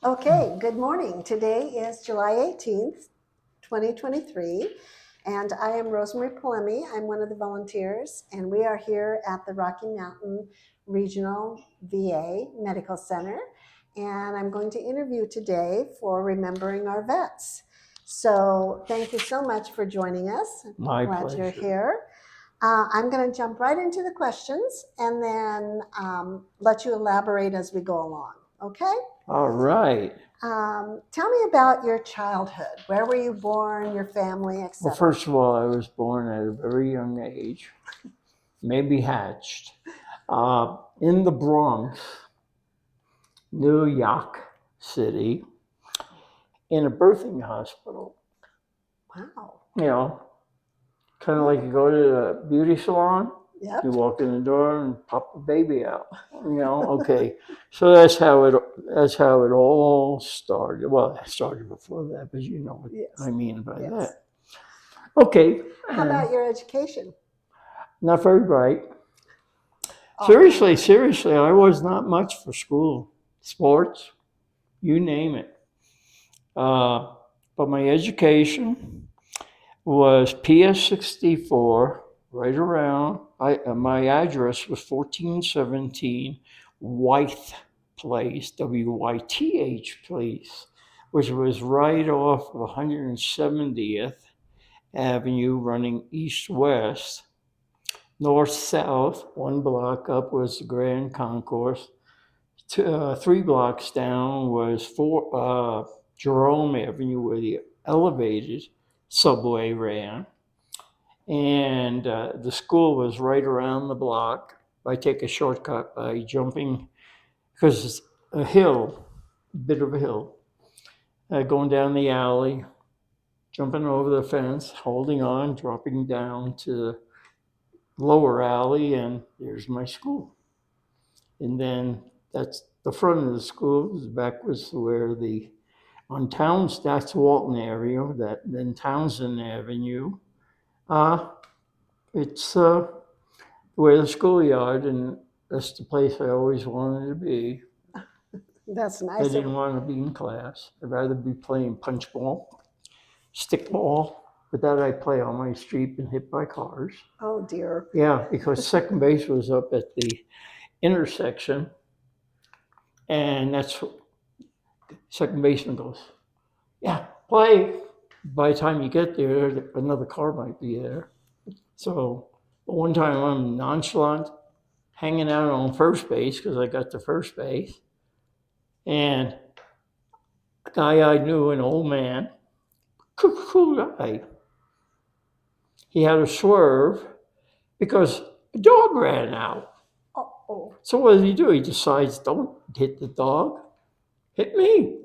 Okay, good morning. Today is July 18th, 2023, and I am Rosemarie Polemi. I'm one of the volunteers, and we are here at the Rocky Mountain Regional VA Medical Center, and I'm going to interview today for Remembering Our Vets. So thank you so much for joining us. My Glad pleasure. you're here. I'm going to jump right into the questions and then let you elaborate as we go along. Okay? All right. Tell me about your childhood. Where were you born, your family, etc.? Well, first of all, I was born at a very young age, maybe hatched, in the Bronx, New York City, in a birthing hospital. Wow. You know, kind of like you go to a beauty salon, Yep. you walk in the door and pop a baby out. Okay. So that's how it all started. Well, it started before that, but you know what Yes. I mean by Yes. that. Okay. How about your education? Not very bright. Oh, Seriously, I was not much for school, sports, you name it. But my education was PS 64, right around. My address was 1417 Wythe Place, WYTH Place, which was right off of 170th Avenue, running east-west. North-south, one block up was the Grand Concourse. 3 blocks down was Jerome Avenue, where the elevated subway ran. And the school was right around the block. I take a shortcut by jumping, because it's a hill, a bit of a hill, going down the alley, jumping over the fence, holding on, dropping down to the lower alley, and there's my school. And then that's the front of the school. The back was where that's Walton area, then Townsend Avenue. It's where the schoolyard, and that's the place I always wanted to be. That's I nice. didn't want to be in class. I'd rather be playing punch ball, stick ball. But that I play on my street and hit by cars. Oh, dear. Yeah, because second base was up at the intersection, and that's second baseman goes, yeah, play. By the time you get there, another car might be there. So one time I'm nonchalant, hanging out on first base because I got to first base, and a guy I knew, an old man, cool guy, he had a swerve because a dog ran out. Uh-oh. So what does he do? He decides, don't hit the dog, hit me.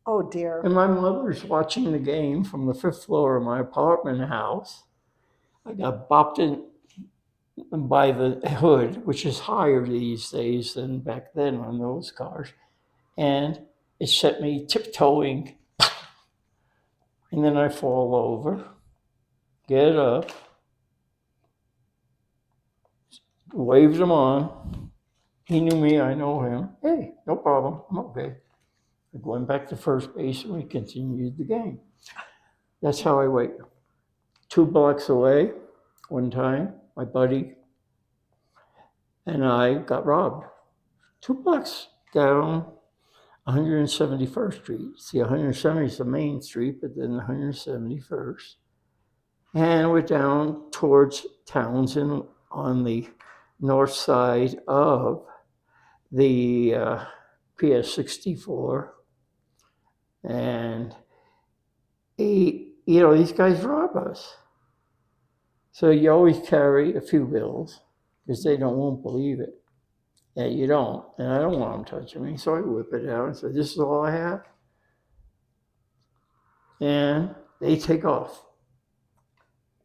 Oh, dear. And my mother's watching the game from the 5th floor of my apartment house. I got bopped in by the hood, which is higher these days than back then on those cars. And it set me tiptoeing. And then I fall over, get up, waved him on. He knew me, I know him. Hey, no problem, I'm okay. I went back to first base and we continued the game. That's how I wait. 2 blocks away, one time, my buddy and I got robbed. 2 blocks down 171st Street. See, 170 is the main street, but then 171st. And we're down towards Townsend on the north side of the PS 64. And these guys rob us. So you always carry a few bills because they won't believe it. Yeah, you don't. And I don't want them touching me. So I whip it out and say, this is all I have. And they take off.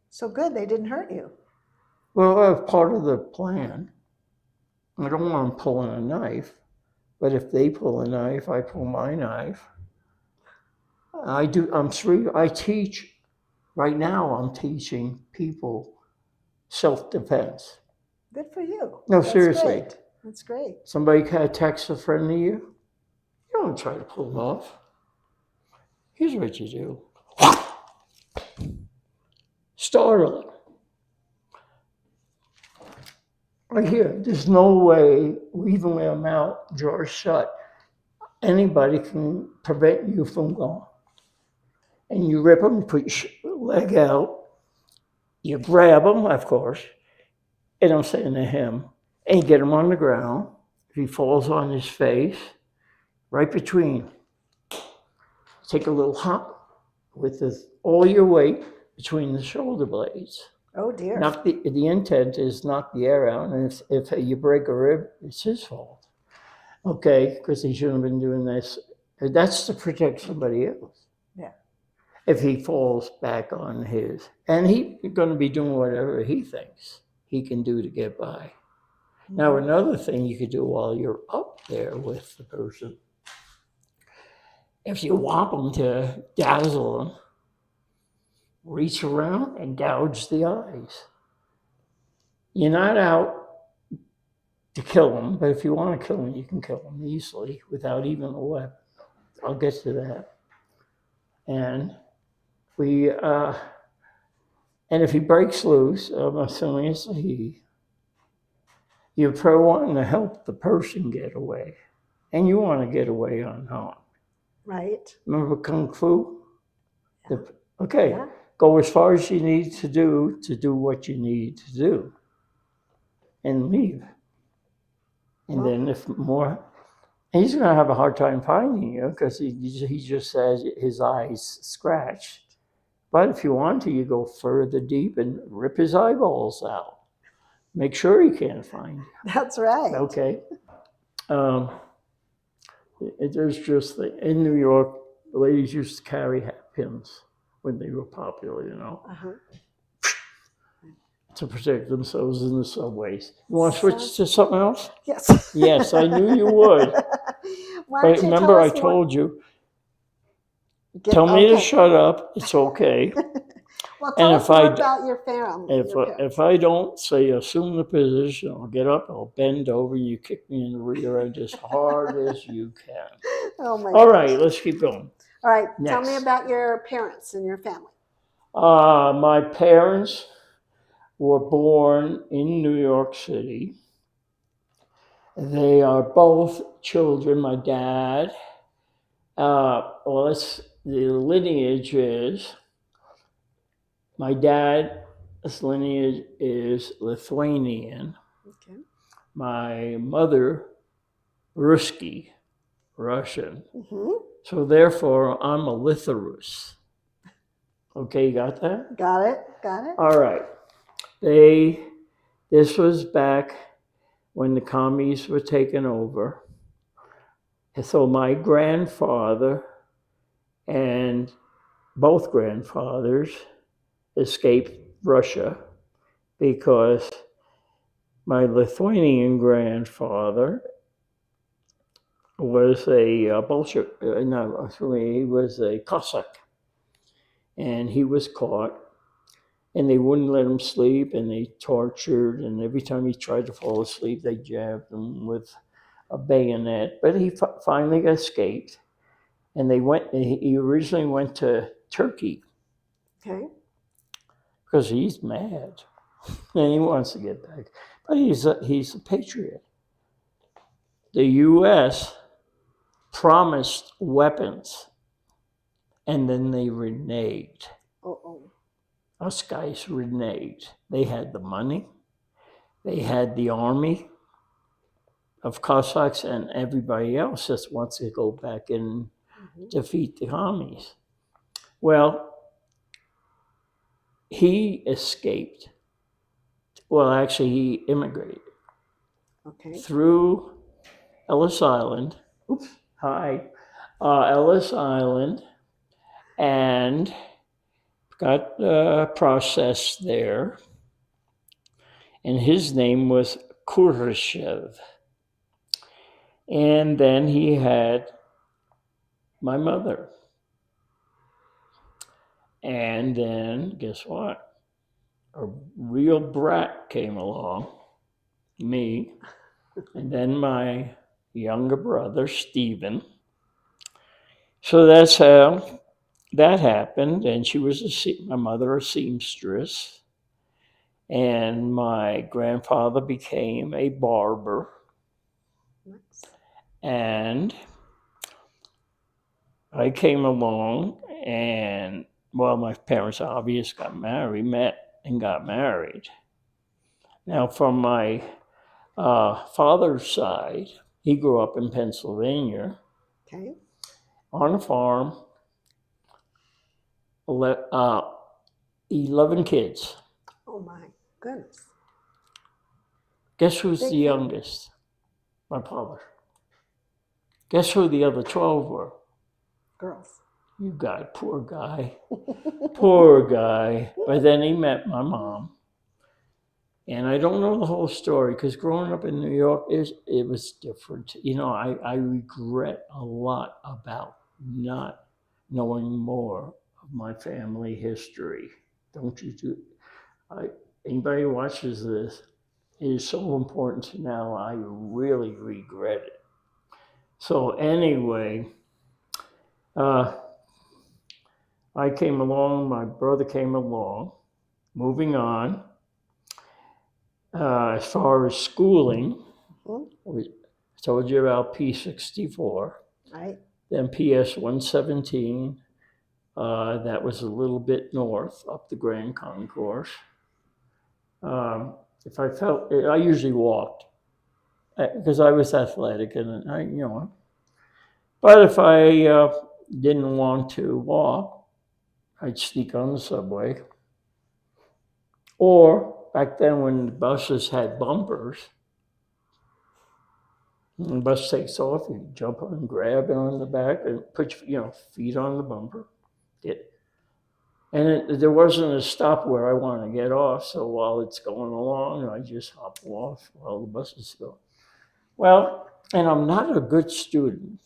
So good, they didn't hurt you. Well, that's part of the plan. I don't want them pulling a knife. But if they pull a knife, I pull my knife. I teach, right now I'm teaching people self-defense. Good for you. No, That's seriously. Great. That's great. Somebody attacks a friend of you, don't try to pull it off. Here's what you do. Startling. Right here, there's no way, even with a mouth drawer shut, anybody can prevent you from going. And you rip them, put your leg out, you grab him, of course, and I'm saying to him, and get him on the ground. If he falls on his face, right between, take a little hop with all your weight between the shoulder blades. Oh dear. Knock the intent is knock the air out, and if you break a rib, it's his fault. Okay, because he shouldn't have been doing this. That's to protect somebody else. Yeah. If he falls back on his, and he's going to be doing whatever he thinks he can do to get by. Now, another thing you could do while you're up there with the person, if you want them to dazzle them, reach around and gouge the eyes. You're not out to kill them, but if you want to kill them, you can kill them easily without even a weapon. I'll get to that. And and if he breaks loose, I'm assuming it's a he, you're probably wanting to help the person get away. And you want to get away unharmed. Right. Remember Kung Fu? Yeah. Okay, Yeah. go as far as you need to do what you need to do. And leave. And then if more, and he's going to have a hard time finding you because he just has his eyes scratched. But if you want to, you go further deep and rip his eyeballs out. Make sure he can't find you. That's right. Okay. There's just, in New York, the ladies used to carry hat pins when they were popular, Uh-huh. to protect themselves in the subways. You want to switch to something else? Yes. Yes, I knew you would. Why don't But you remember, tell I us more? told you, tell me to shut up. It's okay. Well, tell And us if more I about your family. if I don't say assume the position, I'll get up, I'll bend over, you kick me in the rear end as hard as you can. Oh my All gosh. right, let's keep going. All right, tell Next. me about your parents and your family. My parents were born in New York City. They are both children. My dad, the lineage is, my dad's lineage is Lithuanian. Okay. My mother, Ruski, Russian. Mm-hmm. So therefore, I'm a Litharus. Okay, you got that? Got it. Got it. All right. This was back when the commies were taken over. And so my grandfather and both grandfathers escaped Russia because my Lithuanian grandfather was a Bolshevik, he was a Cossack. And he was caught, and they wouldn't let him sleep, and they tortured, and every time he tried to fall asleep, they jabbed him with a bayonet. But he finally escaped, and he originally went to Turkey. Okay. Because he's mad, and he wants to get back. But he's a patriot. The U.S. promised weapons, and then they reneged. Uh-oh. Us guys reneged. They had the money. They had the army of Cossacks and everybody else just wants to go back and defeat the commies. Well, he escaped. Well, actually, he immigrated through Ellis Island. Ellis Island, and got processed there. And his name was Khrushchev. And then he had my mother. And then, guess what? A real brat came along, me, and then my younger brother, Stephen. So that's how that happened. And she was my mother, a seamstress. And my grandfather became a barber. Nice. And I came along, and well, my parents obviously met and got married. Now, from my father's side, he grew up in Pennsylvania Okay. on a farm, 11 kids. Oh my goodness. Guess who's Big the family. youngest? My father. Guess who the other 12 were? Girls. You got it, poor guy. Poor guy. But then he met my mom. And I don't know the whole story because growing up in New York, it was different. You know, I regret a lot about not knowing more of my family history. Don't you do? Anybody who watches this, it is so important to know. I really regret it. So anyway, I came along. My brother came along. Moving on. As far as schooling, we told you about P64, Right. then PS 117. That was a little bit north up the Grand Concourse. If I felt, I usually walked because I was athletic, and But if I didn't want to walk, I'd sneak on the subway. Or back then, when the buses had bumpers, and the bus takes off, you jump on and grab it on the back and put your feet on the bumper. There wasn't a stop where I want to get off, so while it's going along, I just hop off while the buses go. Well, and I'm not a good student.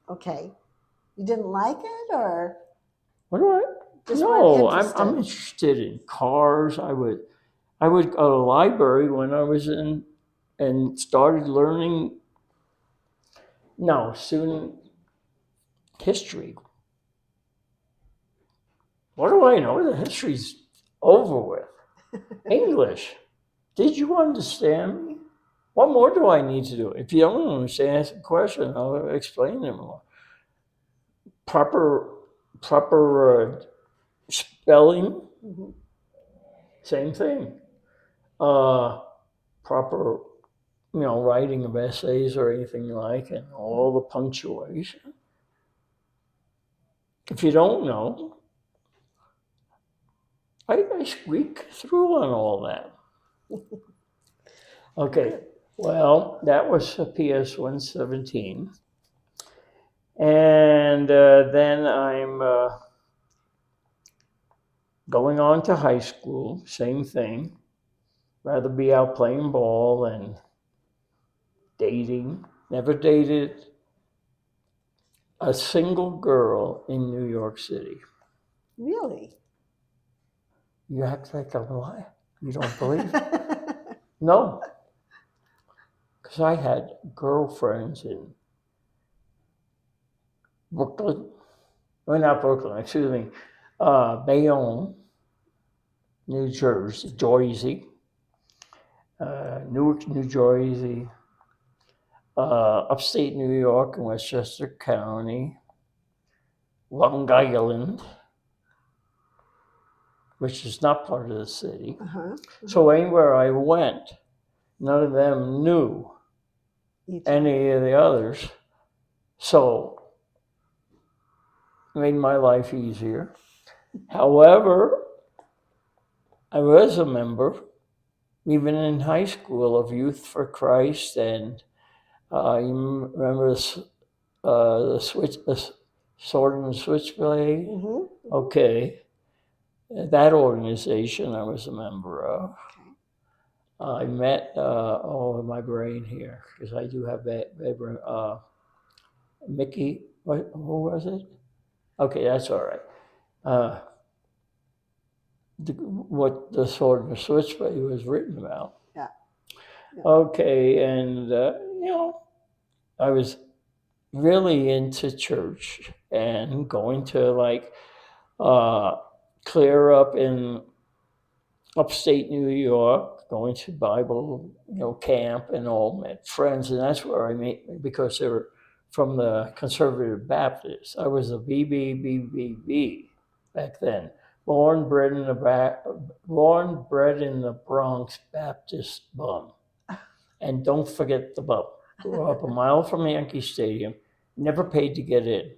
Okay. You didn't like it, or What do I? just weren't No, interested? I'm interested in cars. I would go to the library when I was in and started learning. No, student history. What do I know? The history's over with. English. Did you understand me? What more do I need to do? If you don't understand, ask a question. I'll explain it more. Proper spelling, Mhm. same thing. Proper, writing of essays or anything like it, all the punctuation. If you don't know, I squeak through on all that. Okay, Good. well, that was a PS 117. And then I'm going on to high school, same thing. Rather be out playing ball and dating. Never dated a single girl in New York City. Really? You act like I'm lying. You don't believe it? No, because I had girlfriends in Brooklyn. Well, not Brooklyn, excuse me. Bayonne, New Jersey, Newark, New Jersey, upstate New York in Westchester County, Long Island, which is not part of the city. Uh-huh. So anywhere I went, none of them knew any of the others. So it made my life easier. However, I was a member, even in high school, of Youth for Christ, and you remember the Sword and Switchblade? Mm-hmm. Okay, that organization I was a member of. Okay. I met my brain here because I do have Mickey. Who was it? Okay, that's all right. What the Sword and Switchblade was written about. Yeah. Yeah. Okay, and I was really into church and going to like clear up in upstate New York, going to Bible, camp and all, met friends, and that's where I met because they were from the Conservative Baptists. I was a BBBBB back then, born bred in the Bronx Baptist bum, and don't forget the bum. Grew up a mile from Yankee Stadium, never paid to get in.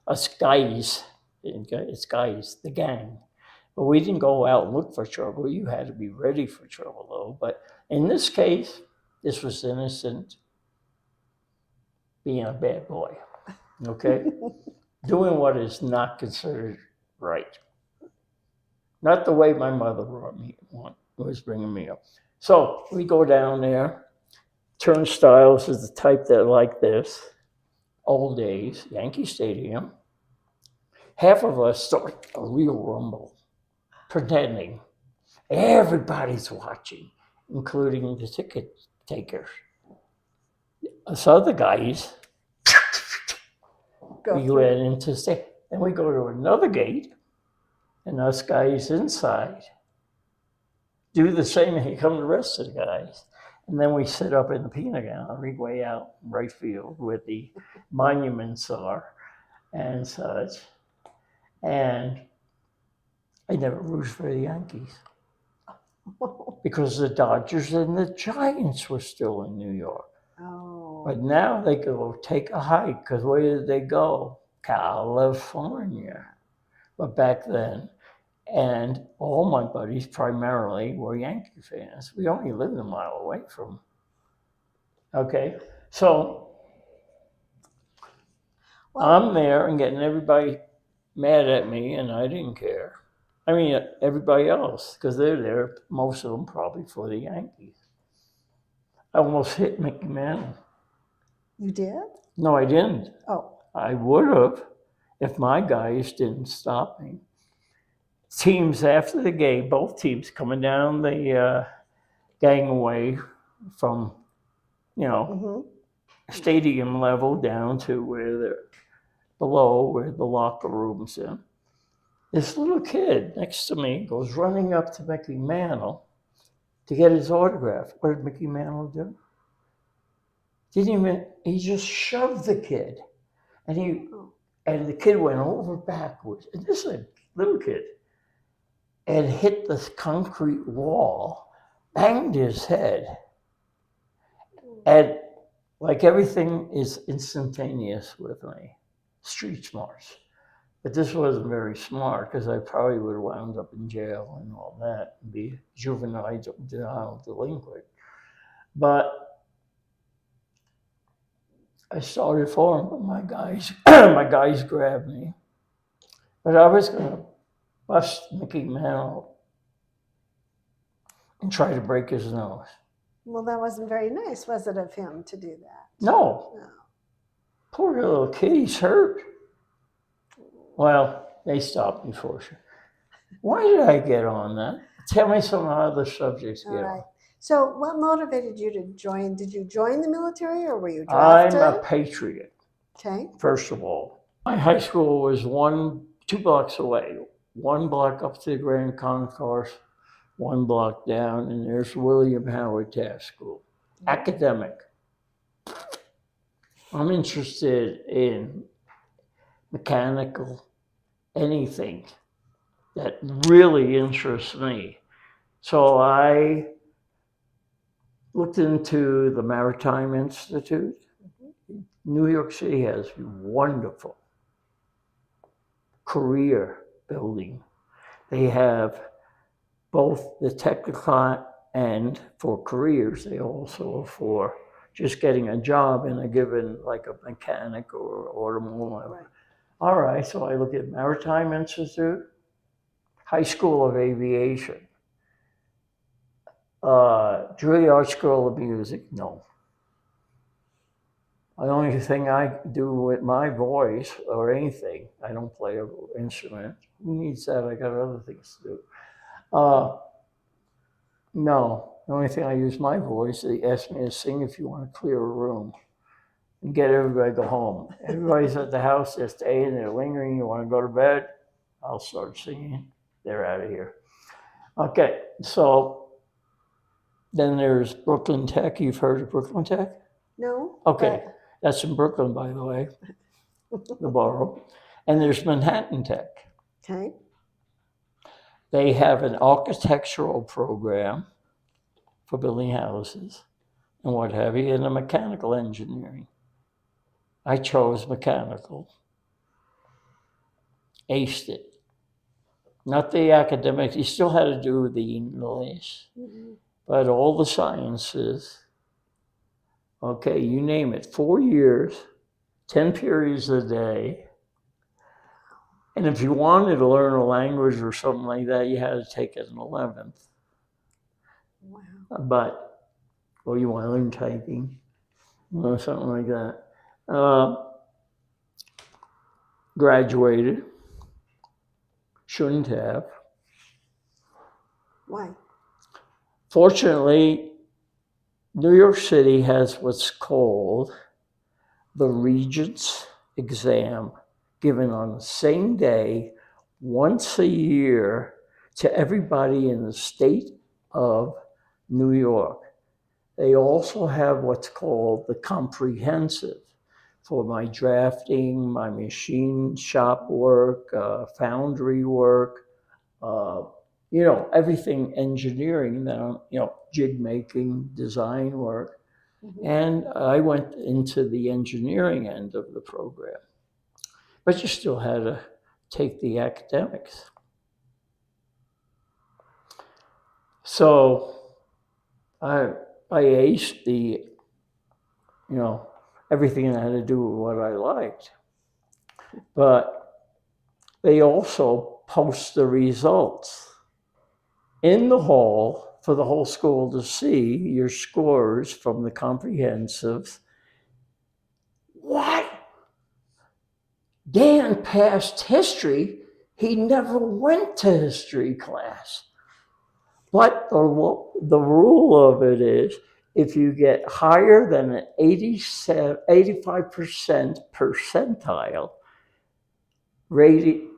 Us guys, it's guys, the gang. But we didn't go out and look for trouble. You had to be ready for trouble, though. But in this case, this was innocent, being a bad boy, okay? Doing what is not considered right. Not the way my mother was bringing me up. So we go down there. Turnstiles is the type that like this. Old days, Yankee Stadium. Half of us start a real rumble, pretending everybody's watching, including the ticket takers. Us other guys, we went into state, and we go to another gate, and us guys inside do the same. Here come the rest of the guys, and then we sit up in the peanut gallery way out in right field where the monuments are and such. And I never rooted for the Yankees because the Dodgers and the Giants were still in New York. Oh. But now they go take a hike because where did they go? California. But back then, and all my buddies primarily were Yankee fans. We only lived a mile away from. Okay, so I'm there and getting everybody mad at me, and I didn't care. I mean, everybody else, because they're there, most of them probably for the Yankees. I almost hit Mickey Mantle. You did? No, I didn't. Oh. I would have if my guys didn't stop me. Teams after the game, both teams coming down the gangway from, stadium level down to where they're below, where the locker rooms are. This little kid next to me goes running up to Mickey Mantle to get his autograph. What did Mickey Mantle do? He just shoved the kid. And the kid went over backwards. And this is a little kid. And hit the concrete wall, banged his head. And like everything is instantaneous with me, street smarts. But this wasn't very smart because I probably would have wound up in jail and all that and be juvenile delinquent. But I started for him, but my guys grabbed me. But I was going to bust Mickey Mantle and try to break his nose. Well, that wasn't very nice, was it, of him to do that? No. Poor little kid, he's hurt. Well, they stopped me for sure. Why did I get on that? Tell me some other subjects. All right. So what motivated you to join? Did you join the military or were you drafted? I'm a patriot. Okay. First of all, my high school was 2 blocks away. 1 block up to the Grand Concourse, 1 block down, and there's William Howard Taft School. Academic. I'm interested in mechanical, anything that really interests me. So I looked into the Maritime Institute. New York City has wonderful career building. They have both the technical and for careers, they also for just getting a job in a given, like a mechanic or automobile. Right. All right, so I look at Maritime Institute, High School of Aviation, Juilliard School of Music, no. The only thing I do with my voice or anything, I don't play an instrument. Who needs that? I got other things to do. No, the only thing I use my voice, they ask me to sing if you want to clear a room. and get everybody to go home. Everybody's at the house, they're staying, they're lingering, you want to go to bed, I'll start singing, they're out of here. Okay, so then there's Brooklyn Tech. You've heard of Brooklyn Tech? No? Okay, that's in Brooklyn, by the way, the borough. And there's Manhattan Tech. Okay. They have an architectural program for building houses and what have you, and a mechanical engineering. I chose mechanical. Aced it. Not the academics. You still had to do the English, but all the sciences. Okay, you name it. 4 years, 10 periods a day. And if you wanted to learn a language or something like that, you had to take it in 11th. Wow. But, or you want to learn typing or something like that. Graduated. Shouldn't have. Why? Fortunately, New York City has what's called the Regents exam, given on the same day, once a year, to everybody in the state of New York. They also have what's called the comprehensive for my drafting, my machine shop work, foundry work, everything engineering, jig making, design work. And I went into the engineering end of the program. But you still had to take the academics. So I aced the, everything that had to do with what I liked. But they also post the results in the hall for the whole school to see your scores from the comprehensives. What? Dan passed history. He never went to history class. But the rule of it is if you get higher than an 85% percentile rating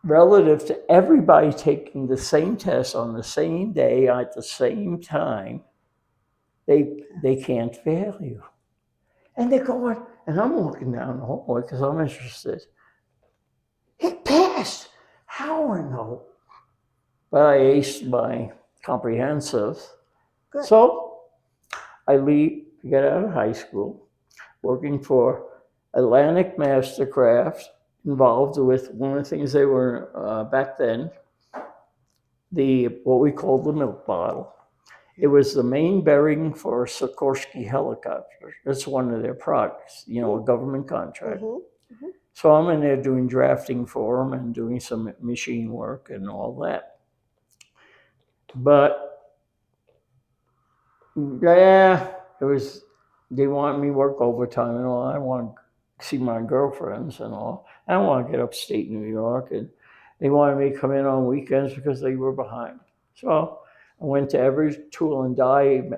relative to everybody taking the same test on the same day at the same time, they can't fail you. And they're going, and I'm walking down the hallway because I'm interested. He passed. How I know? But I aced my comprehensive. Good. So I get out of high school, working for Atlantic Mastercraft, involved with one of the things they were back then, what we called the milk bottle. It was the main bearing for Sikorsky helicopter. That's one of their products, a government contract. So I'm in there doing drafting for them and doing some machine work and all that. But yeah, they wanted me to work overtime and all. I want to see my girlfriends and all. I don't want to get upstate New York. And they wanted me to come in on weekends because they were behind. So I went to every tool and die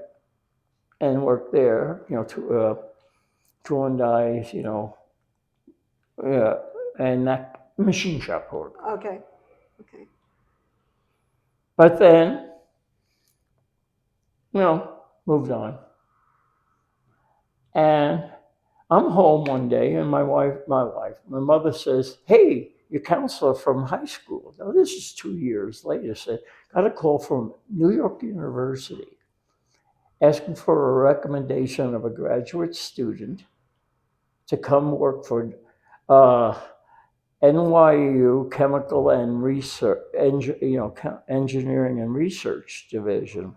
and worked there, tool and dies, and that machine shop work. Okay. But then, moved on. And I'm home one day and my mother says, hey, your counselor from high school, now this is 2 years later, said, got a call from New York University asking for a recommendation of a graduate student to come work for NYU Chemical and Research, Engineering and Research Division.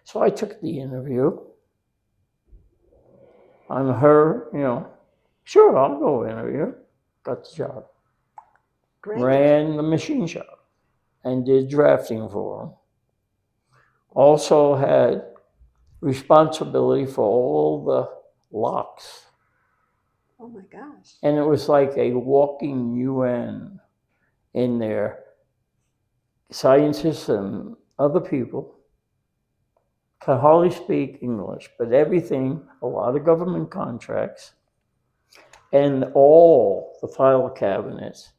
So I took the interview. On her, sure, I'll go interview. Got the job. Great. Ran the machine shop and did drafting for them. Also had responsibility for all the locks. Oh my gosh. And it was like a walking UN in there. Scientists and other people can hardly speak English, but everything, a lot of government contracts, and all the file cabinets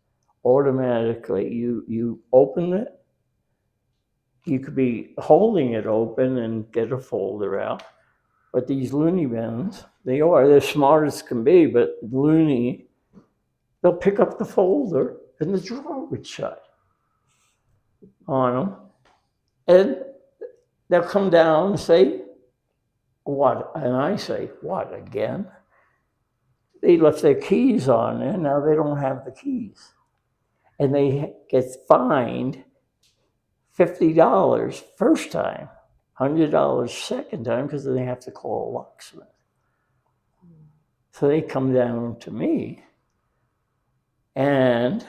automatically, you open it, you could be holding it open and get a folder out. But these loony bins, they're smart as can be, but loony, they'll pick up the folder and the drawer would shut on them. And they'll come down and say, what? And I say, what, again? They left their keys on there, now they don't have the keys. And they get fined $50 first time, $100 second time, because they have to call a locksmith. So they come down to me, and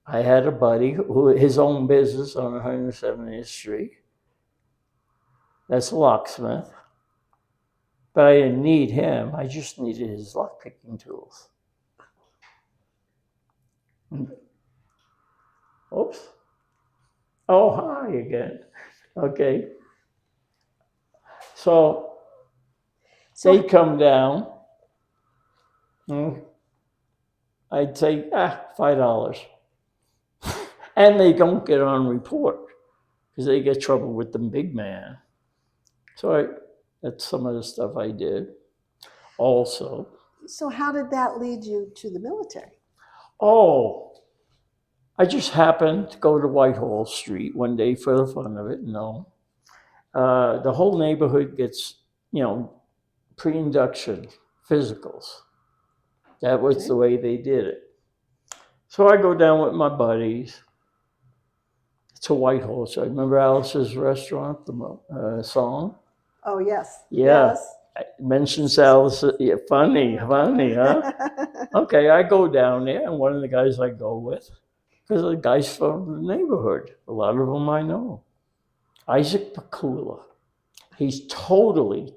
I had a buddy who his own business on 170th Street. That's a locksmith. But I didn't need him. I just needed his lockpicking tools. Oops. Oh, hi again. Okay. So they come down. I'd say, $5. And they don't get on report because they get trouble with the big man. So that's some of the stuff I did also. So how did that lead you to the military? Oh, I just happened to go to Whitehall Street one day for the fun of it. No. The whole neighborhood gets, pre-induction physicals. That was the way they did it. So I go down with my buddies to Whitehall. So I remember Alice's Restaurant, the song. Oh, yes. Yeah. Yes. I mentions Alice. Yeah, funny, huh? Okay, I go down there, and one of the guys I go with, because the guy's from the neighborhood. A lot of them I know. Isaac Pakula. He's totally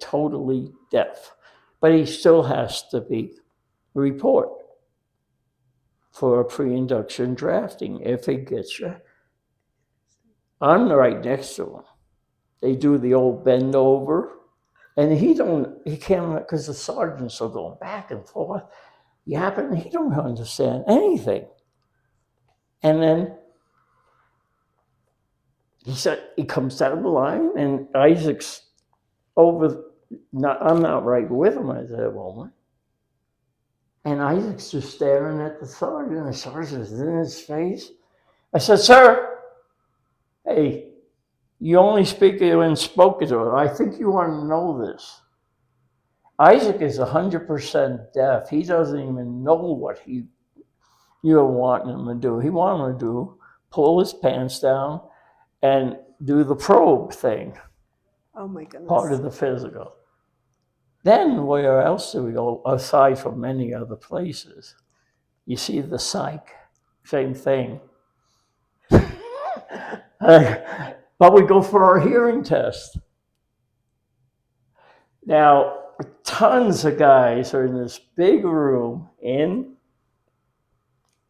deaf, but he still has to be report for a pre-induction drafting if he gets you. I'm right next to him. They do the old bend over, and he can't, because the sergeants are going back and forth, yapping, he don't understand anything. And then he comes down the line, and Isaac's I'm not right with him at that moment. And Isaac's just staring at the sergeant, and the sergeant's in his face. I said, sir, hey, you only speak when spoken to. I think you want to know this. Isaac is 100% deaf. He doesn't even know what you're wanting him to do. He wanted him to pull his pants down and do the probe thing. Oh my goodness. Part of the physical. Then where else do we go, aside from many other places? You see the psych, same thing. But we go for our hearing test. Now, tons of guys are in this big room in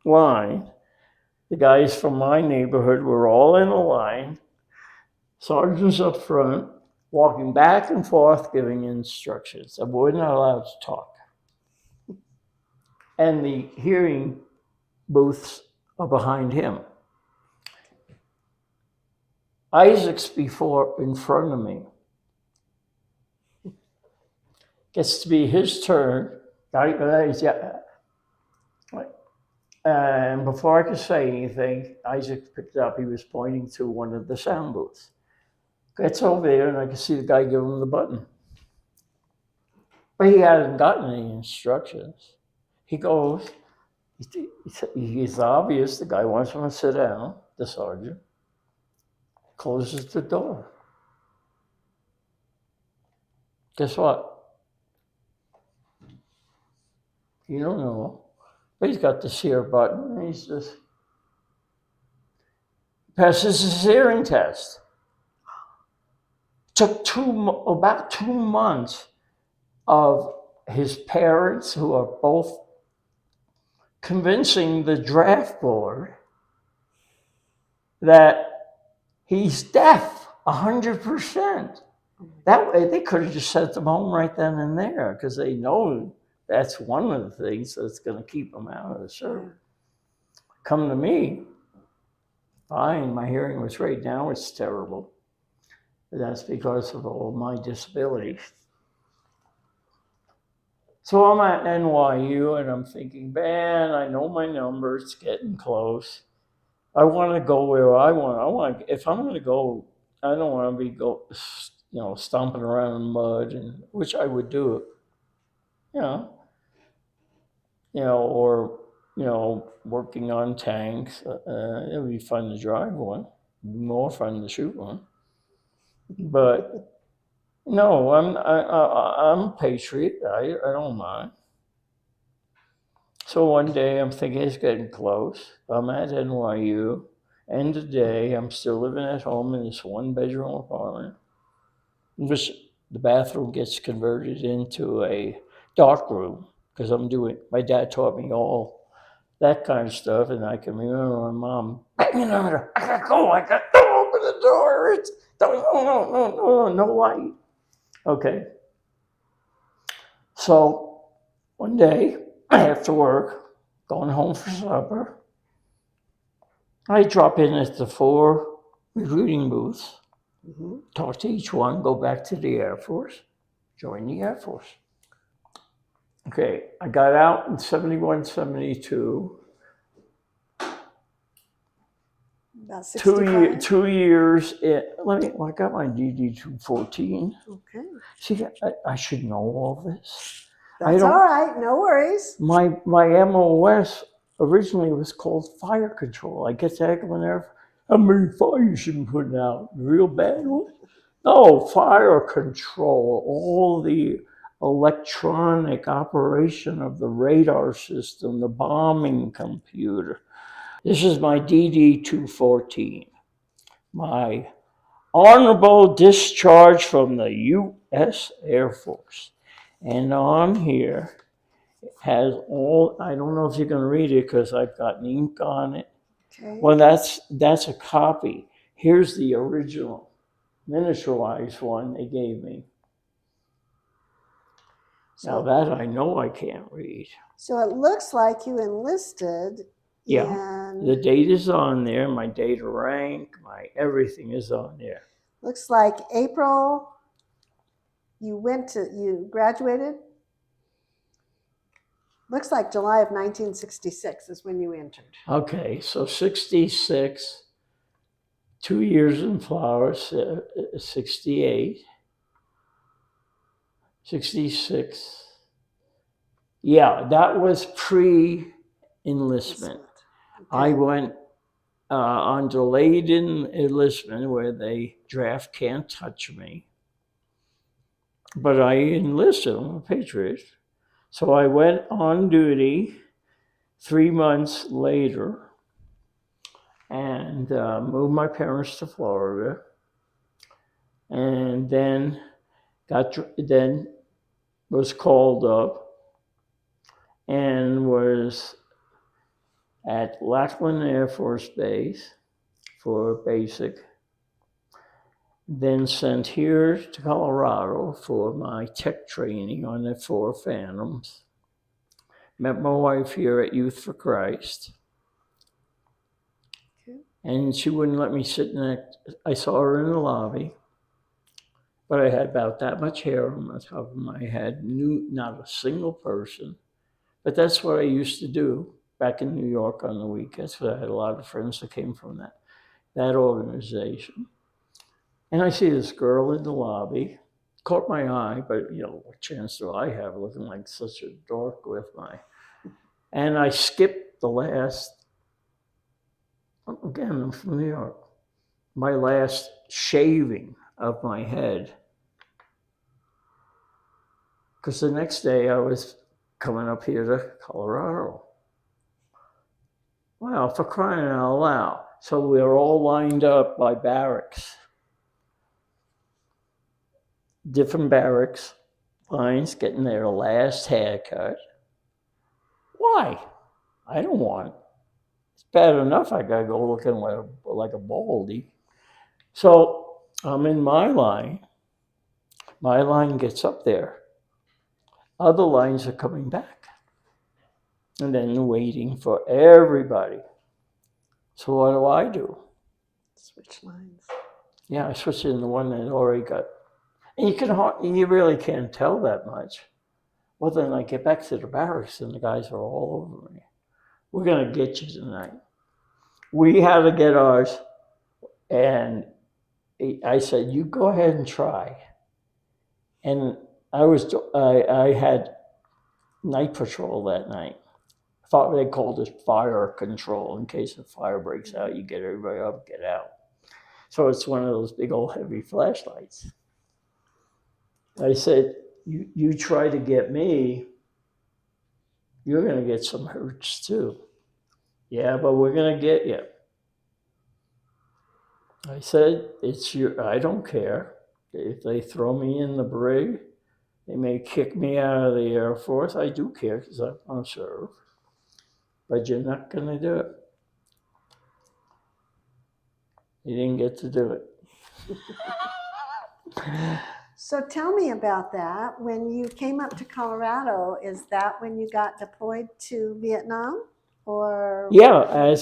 line. The guys from my neighborhood were all in a line. Sergeants up front, walking back and forth, giving instructions. And we're not allowed to talk. And the hearing booths are behind him. Isaac's in front of me. Gets to be his turn. And before I could say anything, Isaac picked up. He was pointing to one of the sound booths. Gets over there, and I can see the guy give him the button. But he hadn't gotten any instructions. He goes, he's obvious, the guy wants him to sit down, the sergeant. Closes the door. Guess what? You don't know. But he's got this here button, and he's just passes his hearing test. Took about 2 months of his parents, who are both convincing the draft board that he's deaf 100%. That way, they could have just sent them home right then and there because they know that's one of the things that's going to keep them out of the service. Come to me, fine, my hearing was great. Now it's terrible. That's because of all my disabilities. So I'm at NYU and I'm thinking, man, I know my number, it's getting close. I want to go where I want. If I'm going to go, I don't want to be stomping around in mud, and which I would do, you know, or working on tanks. It would be fun to drive one, more fun to shoot one. But no, I'm a patriot. I don't mind. So one day I'm thinking it's getting close. I'm at NYU. End of the day, I'm still living at home in this one-bedroom apartment. Which the bathroom gets converted into a dark room because my dad taught me all that kind of stuff. And I can remember my mom banging on her, I gotta go, don't open the door. No light. Okay. So one day after work, going home for supper, I drop in at the 4 recruiting booths. Talk to each one, go back to the Air Force, join the Air Force. Okay, I got out in 71, 72. About 65? 2 years. I got my DD 214. Okay. See, I should know all this. That's all right, no worries. My MOS originally was called fire control. I get that when how many fires you been putting out? Real bad one? No, fire control. All the electronic operation of the radar system, the bombing computer. This is my DD 214. My honorable discharge from the U.S. Air Force. And on here, has all, I don't know if you can read it because I've got ink on it. Okay. Well, that's a copy. Here's the original miniaturized one they gave me. Now that I know I can't read. So it looks like you enlisted. Yeah, the date is on there, my date of rank, my everything is on there. Looks like April, you graduated? Looks like July of 1966 is when you entered. Okay, so 66, 2 years in flowers, 68, 66. Yeah, that was pre-enlistment. Okay. I went on delayed enlistment where they draft can't touch me. But I enlisted, I'm a patriot. So I went on duty 3 months later and moved my parents to Florida. And then was called up and was at LaPlant Air Force Base for basic. Then sent here to Colorado for my tech training on the 4 Phantoms. Met my wife here at Youth for Christ. Okay. And she wouldn't let me sit I saw her in the lobby, but I had about that much hair on the top of my head, knew not a single person. But that's what I used to do back in New York on the weekends, because I had a lot of friends that came from that organization. And I see this girl in the lobby, caught my eye, but what chance do I have looking like such a dork with and I skipped the last, again, I'm from New York, my last shaving of my head. Because the next day I was coming up here to Colorado. Wow, for crying out loud. So we were all lined up by barracks. Different barracks lines getting their last haircut. Why? I don't want it. It's bad enough I gotta go looking like a baldy. So I'm in my line, My line gets up there. Other lines are coming back. And then waiting for everybody. So what do? Switch lines. Yeah, I switched in the one that already got. And you really can't tell that much. Well, then I get back to the barracks and the guys are all over me. We're going to get you tonight. We had to get ours. And I said, you go ahead and try. And I had night patrol that night. They called it fire control. In case a fire breaks out, you get everybody up, get out. So it's one of those big old heavy flashlights. I said, you try to get me, you're going to get some hurts too. Yeah, but we're going to get you. I said, I don't care. If they throw me in the brig, they may kick me out of the Air Force. I do care because I want to serve. But you're not going to do it. You didn't get to do it. So tell me about that. When you came up to Colorado, is that when you got deployed to Vietnam? Or yeah,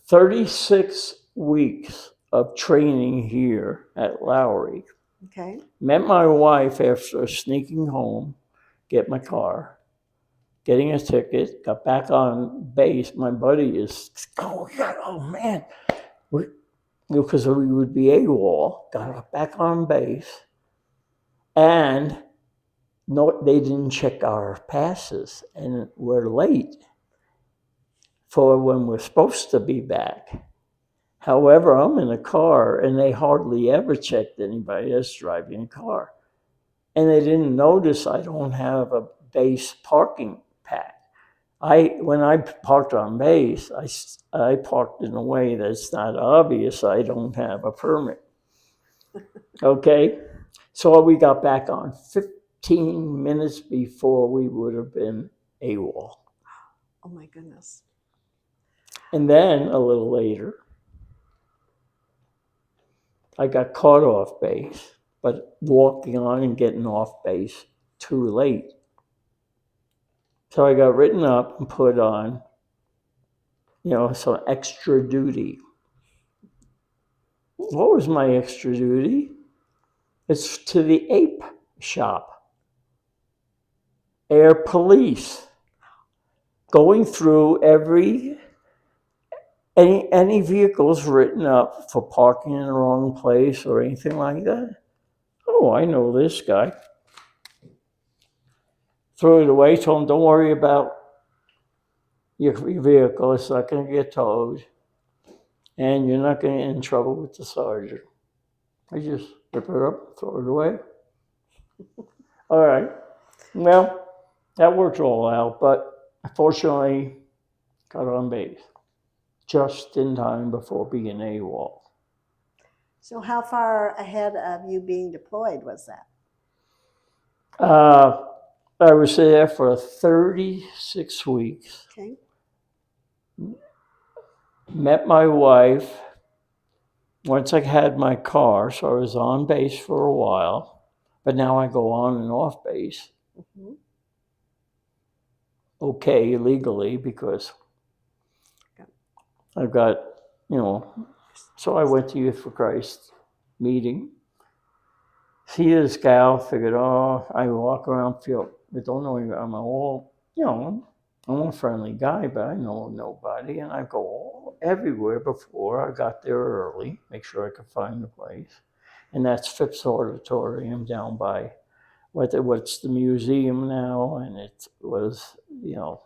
36 weeks of training here at Lowry. Okay. Met my wife after sneaking home, get my car, getting a ticket, got back on base. My buddy is, oh man, because we would be AWOL, got back on base, and no, they didn't check our passes, and we're late for when we're supposed to be back. However, I'm in a car, and they hardly ever checked anybody that's driving a car. And they didn't notice I don't have a base parking pad. When I parked on base, I parked in a way that's not obvious I don't have a permit. Okay? So we got back on 15 minutes before we would have been AWOL. Oh my goodness. And then a little later, I got caught off base, but walking on and getting off base too late. So I got written up and put on, some extra duty. What was my extra duty? It's to the ape shop. Air police. Going through any vehicles written up for parking in the wrong place or anything like that. Oh, I know this guy. Threw it away, told him, don't worry about your vehicle. It's not going to get towed. And you're not going to get in trouble with the sergeant. I just rip it up, throw it away. All right. Well, that worked all out, but unfortunately, got on base just in time before being AWOL. So how far ahead of you being deployed was that? I was there for 36 weeks. Okay. Met my wife once I had my car, so I was on base for a while, but now I go on and off base. Mm-hmm. Okay, legally, because I've got, so I went to Youth for Christ meeting. See this gal, figured, I walk around, I don't know, I'm a friendly guy, but I know nobody. And I go everywhere before. I got there early, make sure I could find the place. And that's Phipps Auditorium down by what's the museum now. And it was, the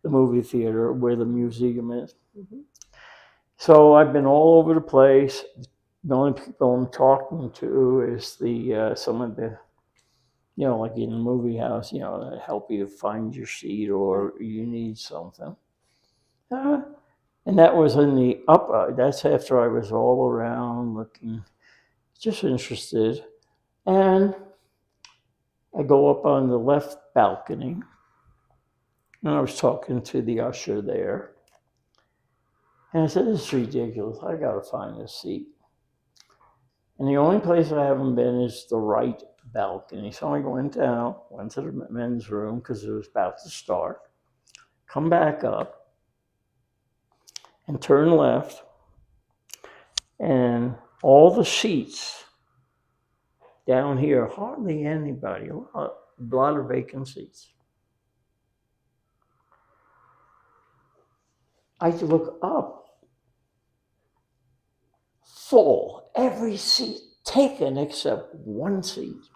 movie theater where the museum is. Mm-hmm. So I've been all over the place. The only people I'm talking to is some of the, like in the movie house, that help you find your seat or you need something. And that was in the that's after I was all around looking, just interested. And I go up on the left balcony, and I was talking to the usher there. And I said, this is ridiculous. I got to find a seat. And the only place I haven't been is the right balcony. So I went down, went to the men's room because it was about to start, come back up and turn left. And all the seats down here, hardly anybody, a lot of vacant seats. I look up, full, every seat taken except one seat.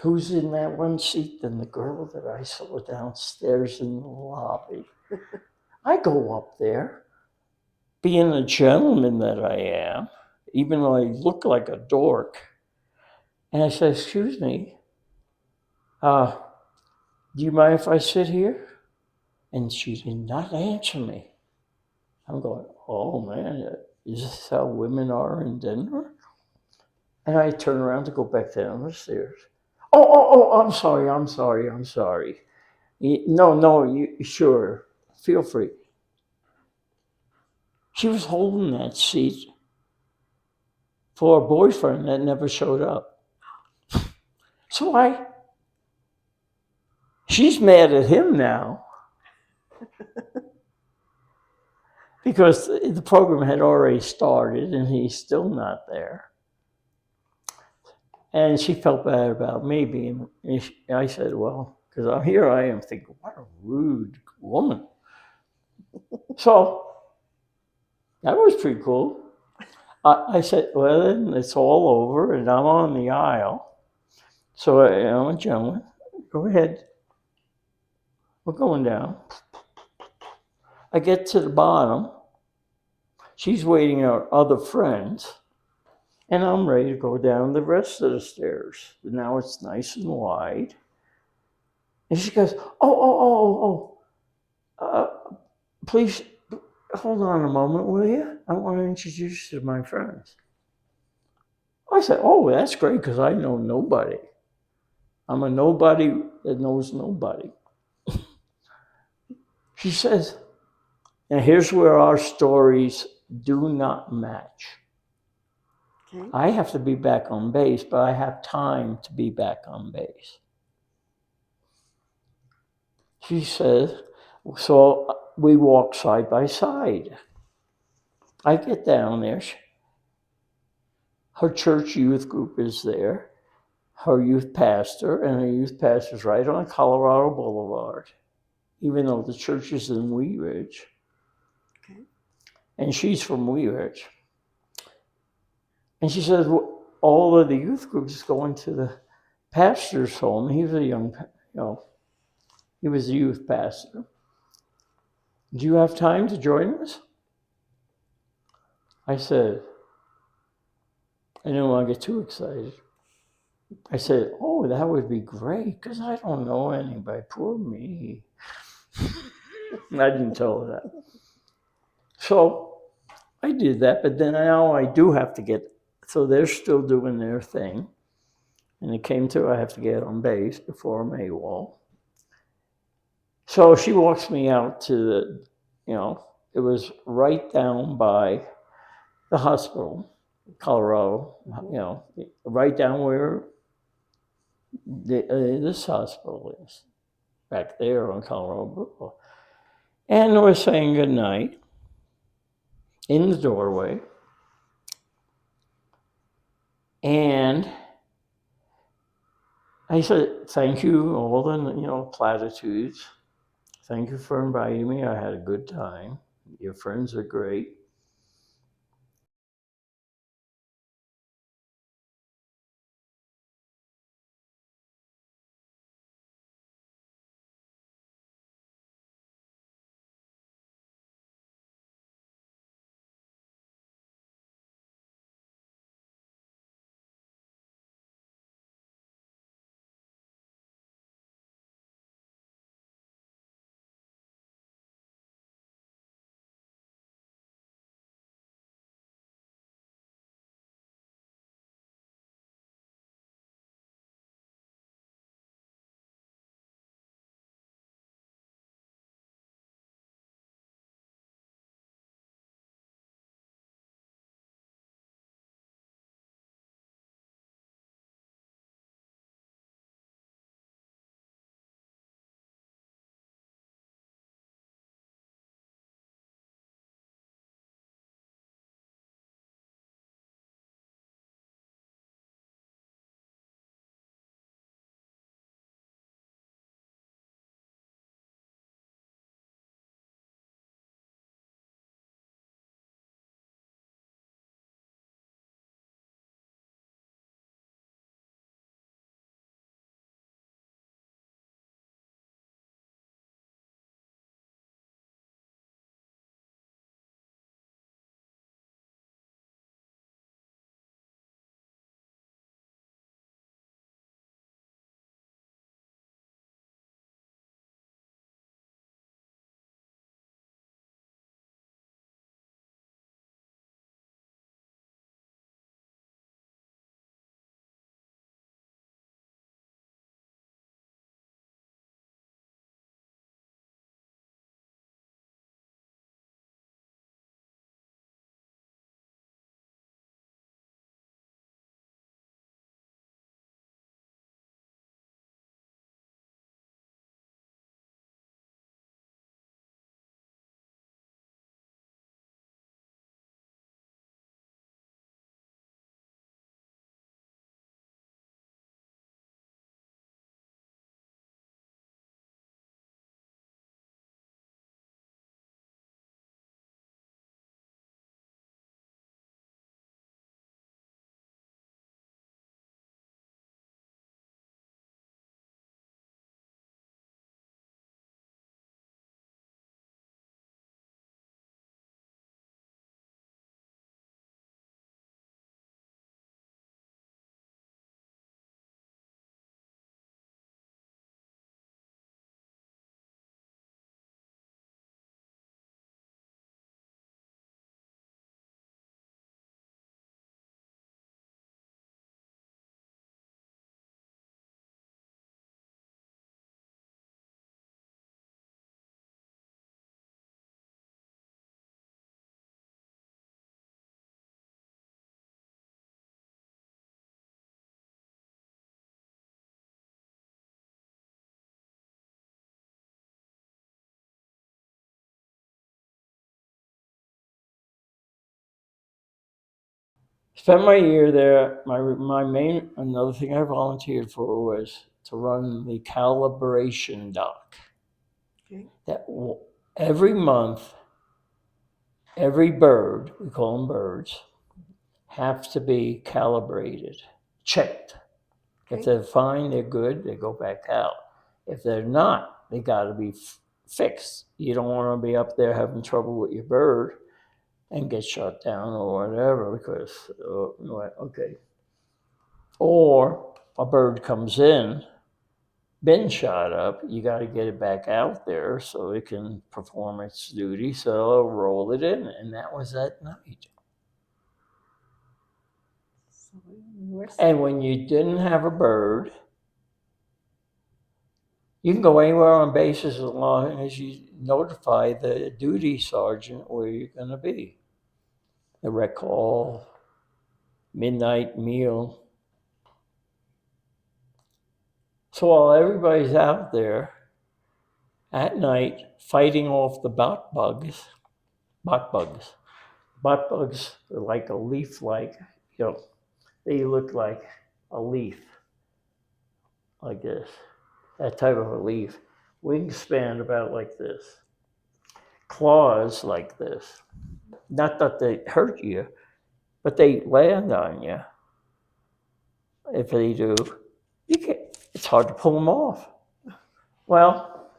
Who's in that one seat? Then the girl that I saw downstairs in the lobby. I go up there, being the gentleman that I am, even though I look like a dork, and I said, "Excuse me, do you mind if I sit here?" And she did not answer me. I'm going, "Oh man, is this how women are in Denver?" And I turn around to go back down the stairs. Oh, I'm sorry. No, you sure, feel free. She was holding that seat for a boyfriend that never showed up. So she's mad at him now because the program had already started and he's still not there. And she felt bad about me being, I said, well, because here I am thinking, what a rude woman. So that was pretty cool. I said, well, then it's all over and I'm on the aisle. So I'm a gentleman. Go ahead. We're going down. I get to the bottom. She's waiting on other friends. And I'm ready to go down the rest of the stairs. Now it's nice and wide. And she goes, please hold on a moment, will you? I want to introduce you to my friends. I said, oh, that's great because I know nobody. I'm a nobody that knows nobody. She says, and here's where our stories do not match. Okay. I have to be back on base, but I have time to be back on base. She says, so we walk side by side. I get down there. Her church youth group is there. Her youth pastor, and her youth pastor's right on Colorado Boulevard, even though the church is in Wheat Ridge. Okay. And she's from Wheat Ridge. And she says, well, all of the youth groups going to the pastor's home. He was he was a youth pastor. Do you have time to join us? I said, I didn't want to get too excited. I said, oh, that would be great because I don't know anybody. Poor me. I didn't tell her that. So I did that, but then now I do have to get, so they're still doing their thing. And it came to, I have to get on base before I'm AWOL. So she walks me out to the, it was right down by the hospital, Colorado, right down where this hospital is, back there on Colorado Boulevard. And we're saying goodnight in the doorway. And I said, thank you, all the, platitudes. Thank you for inviting me. I had a good time. Your friends are great. Spent my year there. Another thing I volunteered for was to run the calibration dock. Okay. Every month, every bird, we call them birds, have to be calibrated, checked. Okay. If they're fine, they're good, they go back out. If they're not, they got to be fixed. You don't want to be up there having trouble with your bird and get shut down or whatever because, okay. Or a bird comes in, been shot up, you got to get it back out there so it can perform its duty. So they'll roll it in, and that was at night. So you were And when you didn't have a bird, you can go anywhere on basis as long as you notify the duty sergeant where you're going to be. The rec hall, midnight meal. So while everybody's out there at night fighting off the bot bugs are like a leaf-like, they look like a leaf, like this, that type of a leaf. Wingspan about like this. Claws like this. Not that they hurt you, but they land on you. If they do, it's hard to pull them off. Well,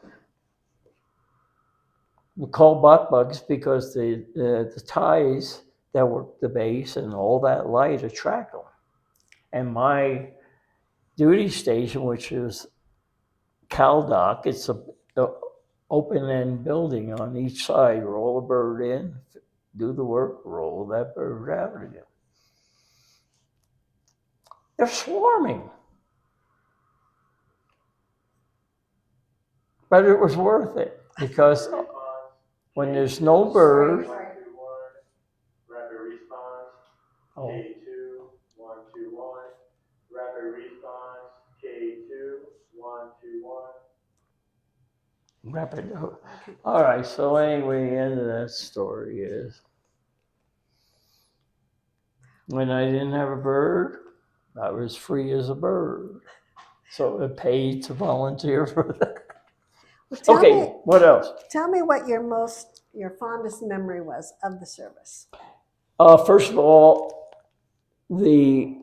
we call bot bugs because the ties that work the base and all that light attract them. And my duty station, which is CalDoc, it's a open-end building on each side. Roll a bird in, do the work, roll that bird out again. They're swarming. But it was worth it because when there's no bird. Rapid response, Oh, K2, 121. Rapid response, K2, 121. rapid. All right, so anyway, the end of that story is when I didn't have a bird, I was free as a bird. So it paid to volunteer for that. Well, Okay, what else? Tell me what your fondest memory was of the service. First of all, the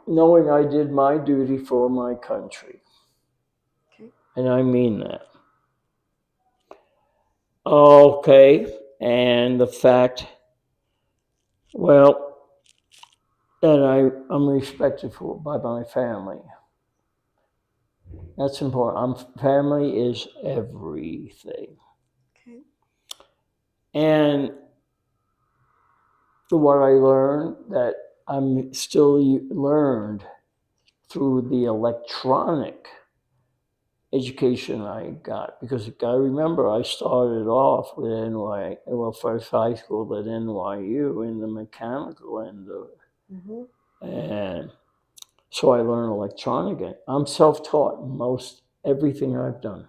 knowing I did my duty for my country. Okay. And I mean that. Okay, and the fact, well, that I'm respected by my family. That's important. Family is everything. Okay. And what I learned that I'm still learned through the electronic education I got, because you got to remember I started off with first high school at NYU in the mechanical end of it. Mm-hmm. And so I learned electronic. I'm self-taught in most everything I've done,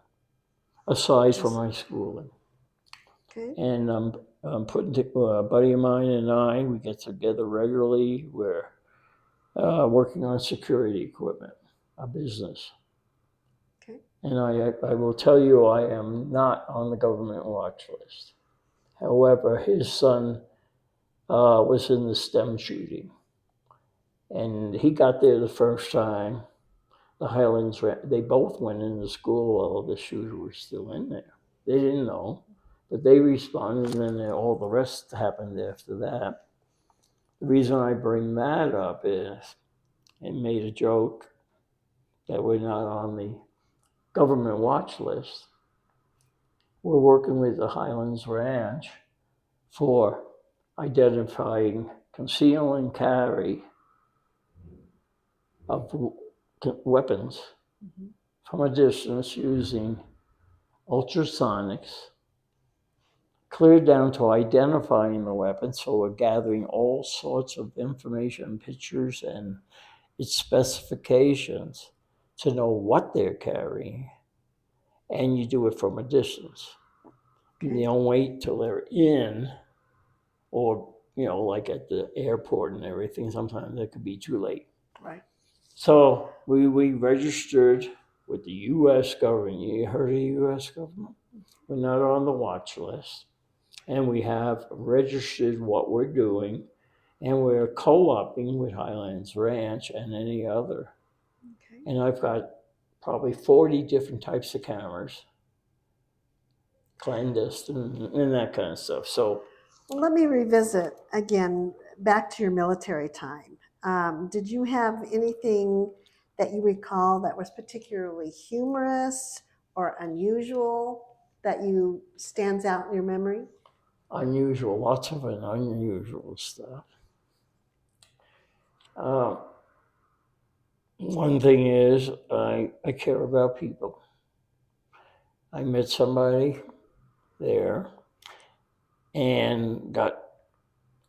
aside from my schooling. Okay. And I'm putting a buddy of mine and we get together regularly. We're working on security equipment, a business. Okay. And I will tell you, I am not on the government watch list. However, his son was in the STEM shooting. And he got there the first time. The Highlands, they both went into school while the shooter was still in there. They didn't know, but they responded, and then all the rest happened after that. The reason I bring that up is it made a joke that we're not on the government watch list. We're working with the Highlands Ranch for identifying conceal and carry of weapons from a distance using ultrasonics, clear down to identifying the weapon. So we're gathering all sorts of information, pictures, and its specifications to know what they're carrying. And you do it from a distance. Okay. You don't wait till they're in or like at the airport and everything, sometimes it could be too late. Right. So we registered with the U.S. government. You heard of the U.S. government? We're not on the watch list. And we have registered what we're doing. And we're co-oping with Highlands Ranch and any other. Okay. And I've got probably 40 different types of cameras, clandestine, and that kind of stuff. So Well, let me revisit again back to your military time. Did you have anything that you recall that was particularly humorous or unusual that you stands out in your memory? unusual, lots of unusual stuff. One thing is I care about people. I met somebody there and got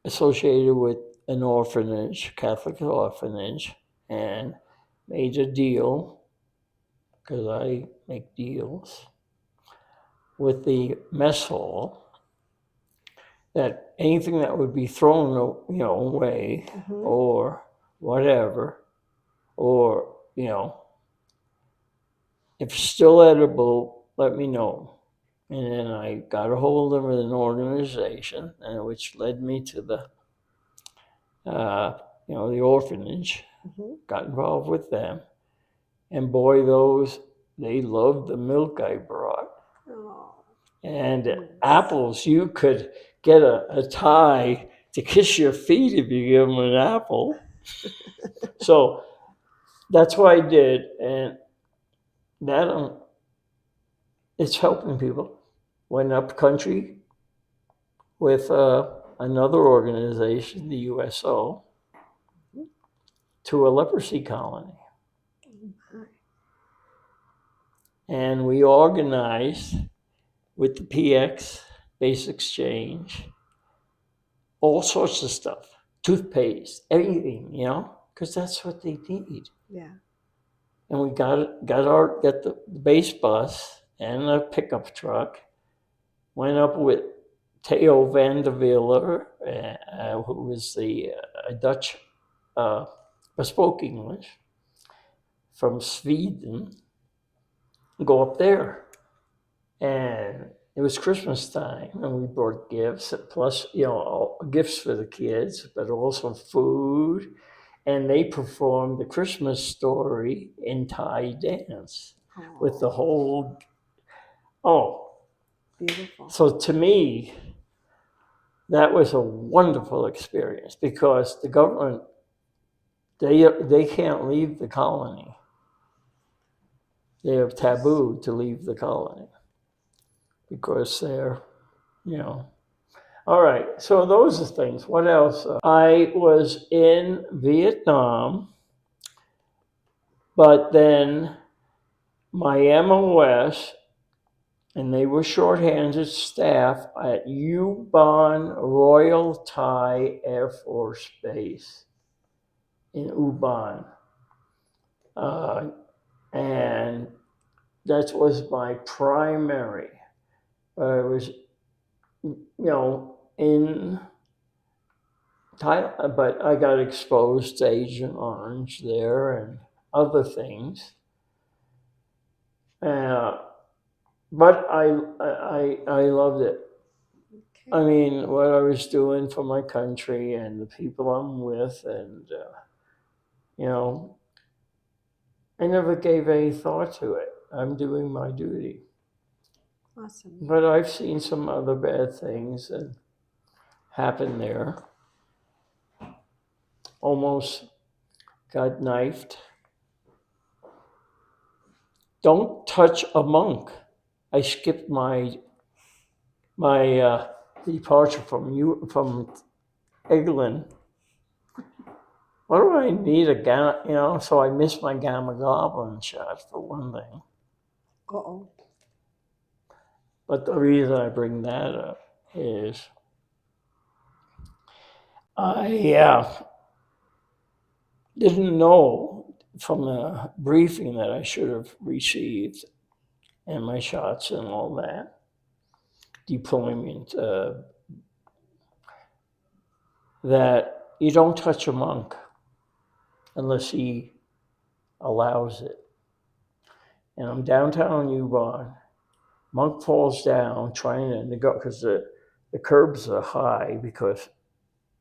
associated with an orphanage, Catholic orphanage, and made a deal, because I make deals, with the mess hall that anything that would be thrown away or whatever, or if it's still edible, let me know. And then I got a hold of an organization, which led me to the the orphanage. Got involved with them, and boy, they loved the milk I brought. Oh. And apples, you could get a tie to kiss your feet if you give them an apple. So that's what I did, and that it's helping people. Went up country with another organization, the USO, to a leprosy colony. And we organized with the PX, Base Exchange, all sorts of stuff, toothpaste, anything, because that's what they need. Yeah. And we got the base bus and a pickup truck, went up with Theo van der Willer, who was the Dutch, spoke English, from Sweden, go up there. And it was Christmas time, and we brought gifts, plus, gifts for the kids, but also food. And they performed the Christmas story in Thai dance with the whole, beautiful. So to me, that was a wonderful experience, because the government, they can't leave the colony. They are taboo to leave the colony because they're, All right, so those are things. What else? I was in Vietnam, but then my MOS, and they were shorthanded staff at Ubon Royal Thai Air Force Base in Ubon. And that was my primary. I was, in Thailand, but I got exposed to Agent Orange there and other things. But I loved it. Okay. I mean, what I was doing for my country and the people I'm with, and I never gave any thought to it. I'm doing my duty. Awesome. But I've seen some other bad things that happen there. Almost got knifed. Don't touch a monk. I skipped my departure from Eglin. What do I need a gamma? So I missed my gamma goblin shot for one thing. Uh-oh. But the reason I bring that up is I didn't know from the briefing that I should have received, and my shots and all that, deployment, that you don't touch a monk unless he allows it. And I'm downtown Ubon. Monk falls down trying to go because the curbs are high because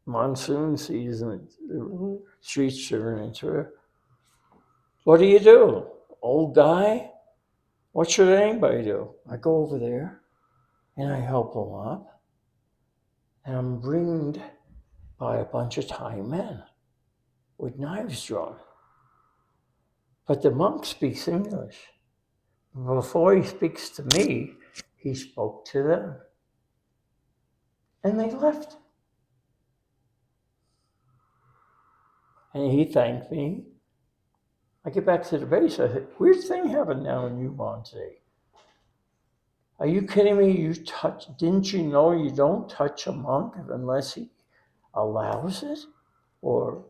monsoon season, the streets turn into. What do you do? Old guy? What should anybody do? I go over there and I help him up. And I'm ringed by a bunch of Thai men with knives drawn. But the monk speaks English. Before he speaks to me, he spoke to them. And they left. And he thanked me. I get back to the base. I said, weird thing happened now in Ubon today. Are you kidding me? Didn't you know you don't touch a monk unless he allows it? Or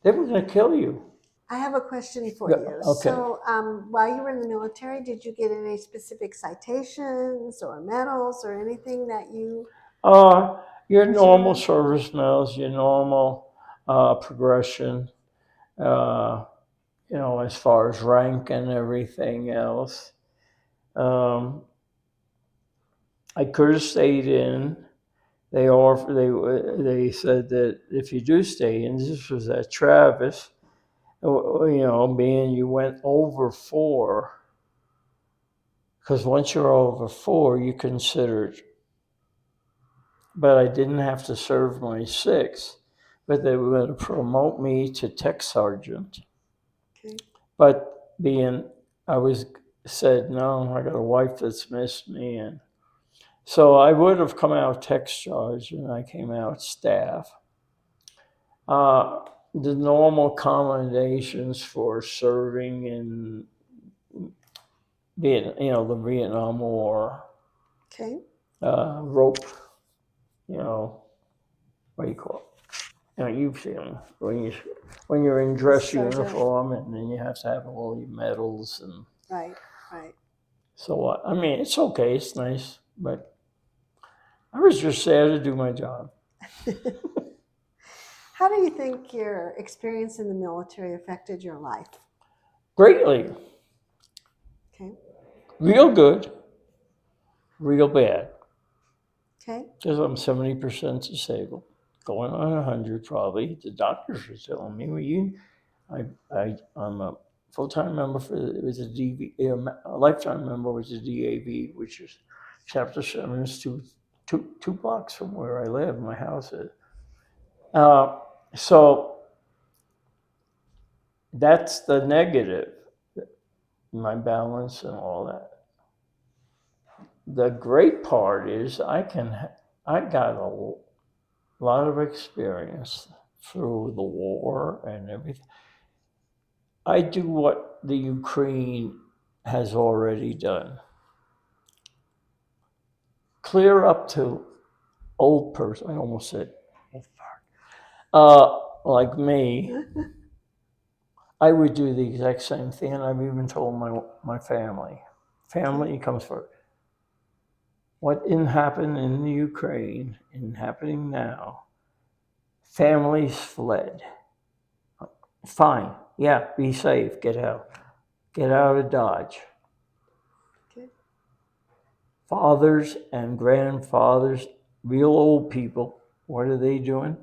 they were going to kill you. I have a question for Yeah, you. okay. So while you were in the military, did you get any specific citations or medals or anything that you? Your You normal should- service medals, your normal progression, as far as rank and everything else. I could have stayed in. They said that if you do stay in, this was at Travis, being you went over 4, because once you're over 4, you considered. But I didn't have to serve my 6, but they were going to promote me to tech sergeant. Okay. But said, no, I got a wife that's missed me. And so I would have come out tech sergeant, and I came out staff. The normal accommodations for serving in the Vietnam War, Okay. rope, what do you call it? You've seen them when you're in dress Sergeant. uniform, and then you have to have all your medals and. Right. So it's okay, it's nice, but I was just there to do my job. How do you think your experience in the military affected your life? Greatly. Okay. Real good, real bad. Okay. Because I'm 70% disabled, going on 100 probably. The doctors are telling me, I'm a full-time member with a a lifetime member with the DAV, which is Chapter 7, is two blocks from where I live, my house is. So that's the negative, my balance and all that. The great part is I got a lot of experience through the war and everything. I do what the Ukraine has already done. Clear up to old person, I almost said like me, I would do the exact same thing, and I've even told my family. Family comes first. What happened in the Ukraine and happening now, families fled. Fine, yeah, be safe, get out of Dodge. Okay. Fathers and grandfathers, real old people, what are they doing?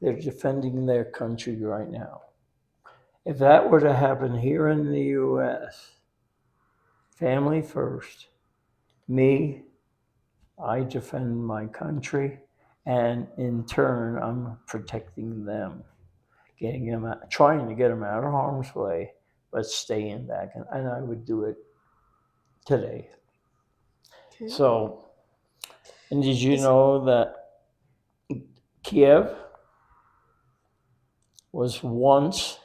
They're defending their country right now. If that were to happen here in the U.S., family first, me, I defend my country, and in turn, I'm protecting them, trying to get them out of harm's way, but staying back. And I would do it today. Okay. So, and did you know that Kiev was once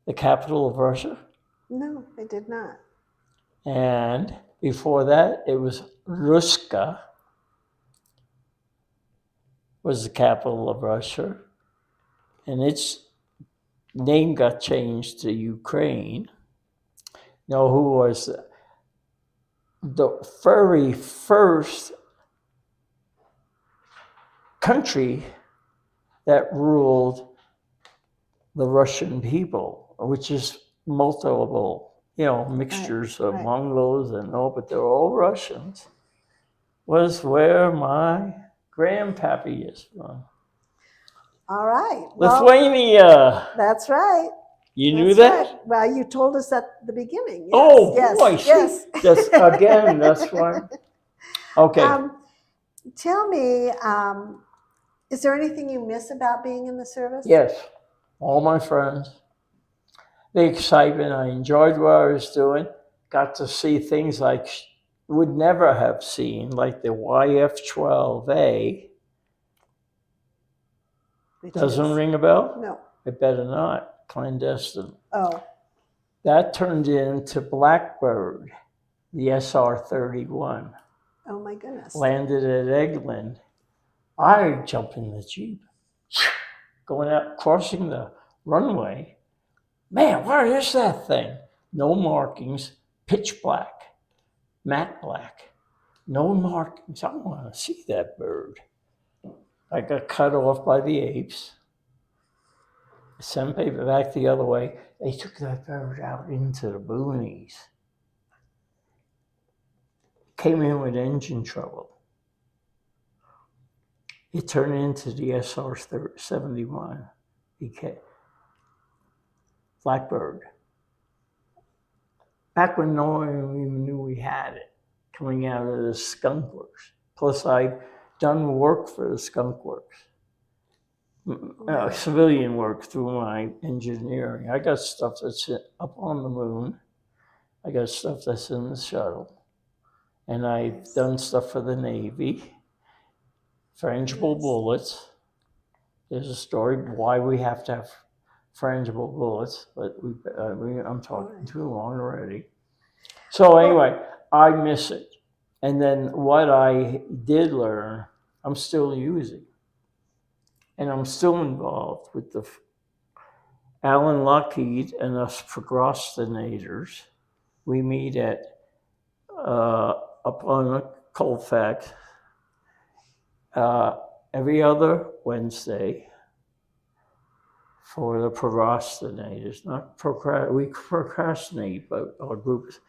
the capital of Russia? No, I did not. And before that, it was Ruska was the capital of Russia. And its name got changed to Ukraine. Know who was the very first country that ruled the Russian people, which is multiple, mixtures of right. Mongols and all, but they're all Russians, was where my grandpappy is from. All right. Well, Lithuania. that's right. You knew That's that? right. Well, you told us at the beginning. Yes, Oh yes, boy, yes. see, that's why. Okay. Tell me, is there anything you miss about being in the service? Yes, all my friends, the excitement. I enjoyed what I was doing. Got to see things like would never have seen, like the YF-12A. Which Doesn't is, ring a bell? no. It better not. Clandestine. Oh, That turned into Blackbird, the SR-31. oh my goodness. Landed at Eggland. I jump in the Jeep, going out, crossing the runway. Man, what is that thing? No markings, pitch black, matte black. No markings. I want to see that bird. I got cut off by the apes. Sent paper back the other way. They took that bird out into the boonies. Came in with engine trouble. It turned into the SR-71. Blackbird. Back when no one even knew we had it, coming out of the skunk works. Plus, I'd done work for the skunk works. Civilian work through my engineering. I got stuff that's up on the moon. I got stuff that's in the shuttle. And I've done stuff for the Navy. Frangible bullets. There's a story why we have to have frangible bullets, but I'm talking too long already. So anyway, I miss it. And then what I did learn, I'm still using. And I'm still involved with the Alan Lockheed and us procrastinators. We meet at up on Colfax every other Wednesday for the procrastinators. We procrastinate, but our groups.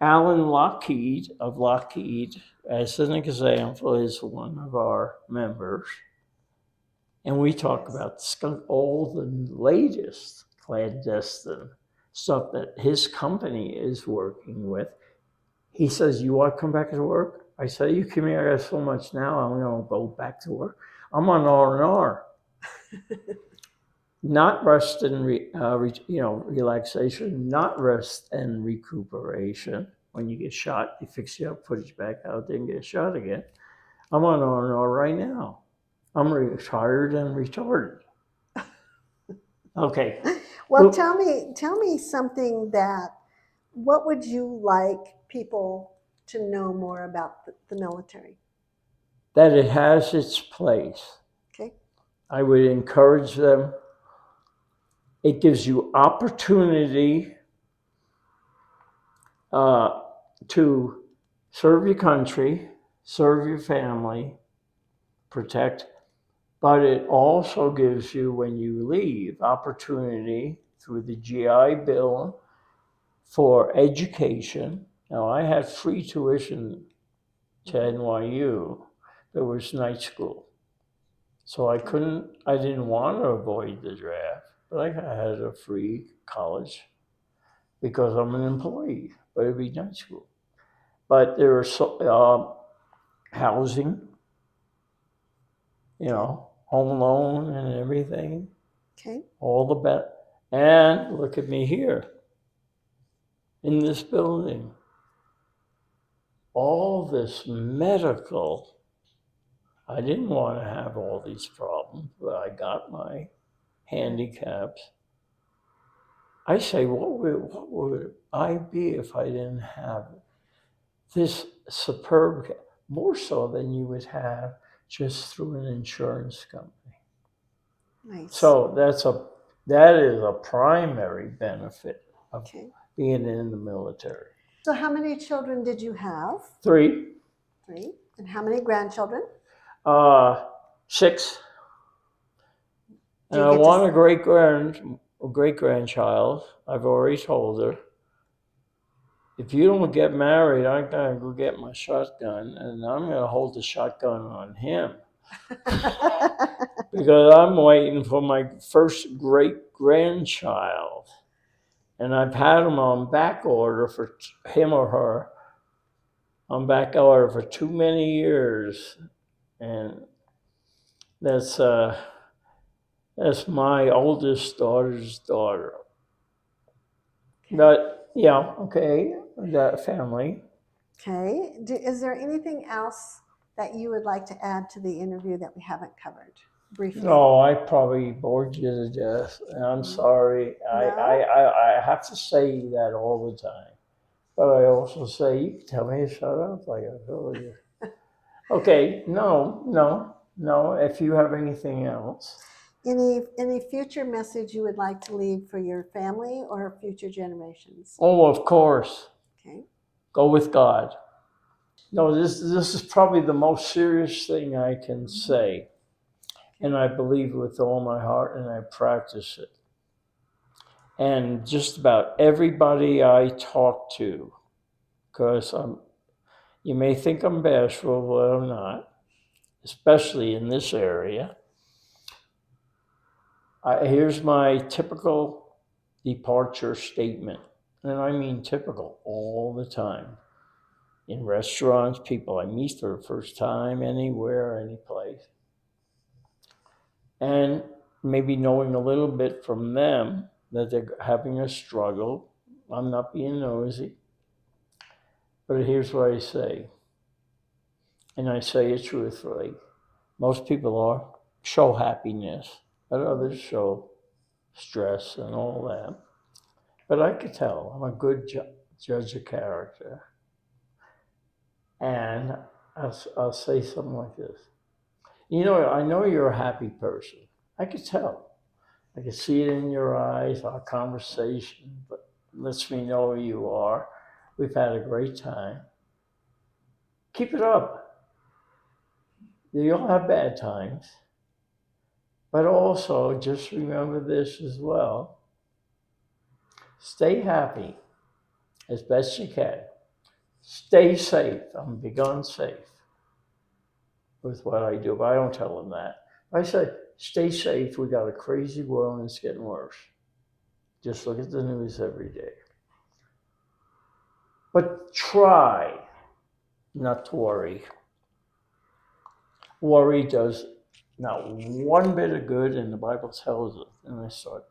Alan Lockheed of Lockheed, as an example, is one of our members. And we talk about all the latest clandestine stuff that his company is working with. He says, you want to come back to work? I say, you come here, I got so much now, I'm going to go back to work. I'm on R&R. Not rest and relaxation, not rest and recuperation. When you get shot, they fix you up, put you back out there and get shot again. I'm on R&R right now. I'm retired and retarded. Okay. Well, tell me something what would you like people to know more about the military? That it has its place. Okay. I would encourage them. It gives you opportunity to serve your country, serve your family, protect, but it also gives you, when you leave, opportunity through the GI Bill for education. Now, I had free tuition to NYU. There was night school. So I didn't want to avoid the draft, but I had a free college because I'm an employee, but it'd be night school. But there was housing, home loan and everything. Okay. All the and look at me here in this building. All this medical. I didn't want to have all these problems, but I got my handicaps. I say, what would I be if I didn't have this superb, more so than you would have just through an insurance company. Nice. So that is a primary benefit of being in the military. So how many children did you have? 3. 3. And how many grandchildren? 6. Do And you I get want to, a great grandchild. I've already told her, if you don't get married, I'm gonna go get my shotgun, and I'm gonna hold the shotgun on him because I'm waiting for my first great grandchild, and I've had him on back order for him or her on back order for too many years, and that's my oldest daughter's daughter. But yeah, okay, that family. okay. Is there anything else that you would like to add to the interview that we haven't covered briefly? No, I probably bored you to death. And I'm sorry. I have to say that all the time. But I also say, you can tell me to shut up like I told you. Okay, no. If you have anything else. Any future message you would like to leave for your family or future generations? Oh, of course. Okay. Go with God. No, this is probably the most serious thing I can say. And I believe it with all my heart and I practice it. And just about everybody I talk to, because you may think I'm bashful, but I'm not, especially in this area. Here's my typical departure statement, and I mean typical all the time. In restaurants, people I meet for the first time, anywhere, any place. And maybe knowing a little bit from them that they're having a struggle. I'm not being nosy. But here's what I say, and I say it truthfully. Most people show happiness, but others show stress and all that. But I could tell I'm a good judge of character. And I'll say something like this. I know you're a happy person. I could tell. I could see it in your eyes, our conversation, but lets me know who you are. We've had a great time. Keep it up. You'll have bad times. But also, just remember this as well. Stay happy as best you can. Stay safe. I'm big on safe with what I do, but I don't tell them that. I say, stay safe. We got a crazy world and it's getting worse. Just look at the news every day. But try not to worry. Worry does not one bit of good, and the Bible tells us. And I start.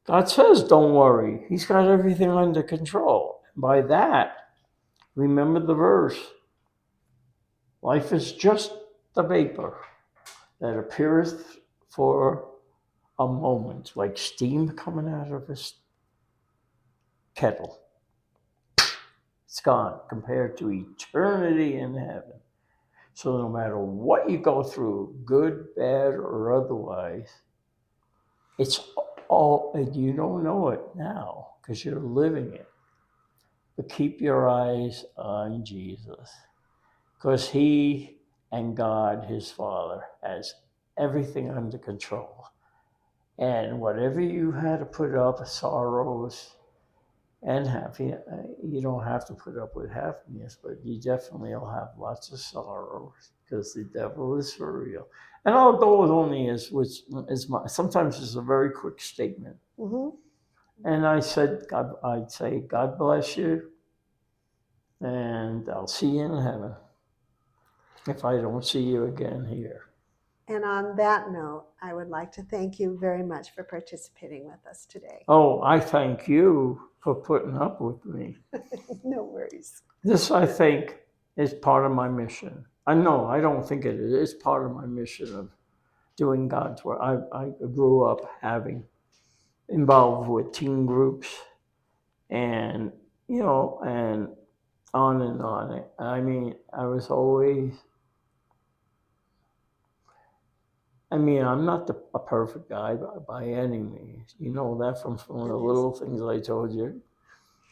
God says, don't worry. He's got everything under control. By that, remember the verse. Life is just the vapor that appeareth for a moment, like steam coming out of a kettle. It's gone compared to eternity in heaven. So no matter what you go through, good, bad, or otherwise, it's all, and you don't know it now because you're living it. But keep your eyes on Jesus, because he and God, his Father, has everything under control. And whatever you had to put up, sorrows and happiness, you don't have to put up with happiness, but you definitely will have lots of sorrows because the devil is for real. And I'll go with only sometimes it's a very quick statement. Mm-hmm. And I'd say, God bless you, and I'll see you in heaven if I don't see you again here. And on that note, I would like to thank you very much for participating with us today. Oh, I thank you for putting up with me. No worries. This, I think, is part of my mission. I don't think it is. It's part of my mission of doing God's work. I grew up involved with teen groups and, and on and on. I mean, I'm not a perfect guy by any means. You know that from the little things I told you.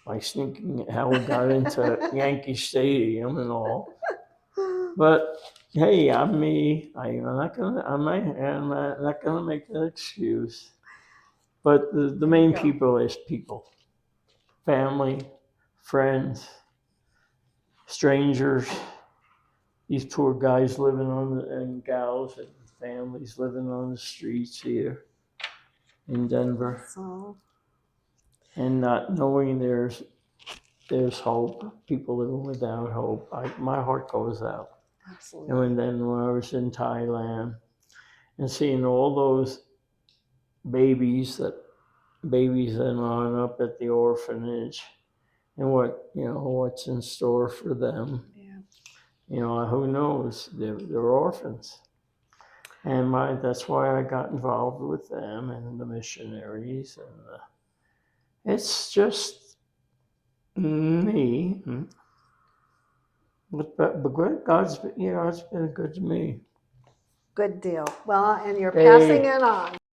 Like sneaking, how we got into Yankee Stadium and all. But Hey, I'm me. I'm not gonna make an excuse. But the There you main go. people is people, family, friends, strangers. These poor guys living and gals and families living on the streets here in Denver, So, and not knowing there's hope. People living without hope. My heart goes out. absolutely. And then when I was in Thailand and seeing all those babies that line up at the orphanage and what's in store for them. Yeah. Who knows? They're orphans. And that's why I got involved with them and the missionaries. And it's just me. But God's been good to me. Good deal. Well, and you're passing Hey, it on.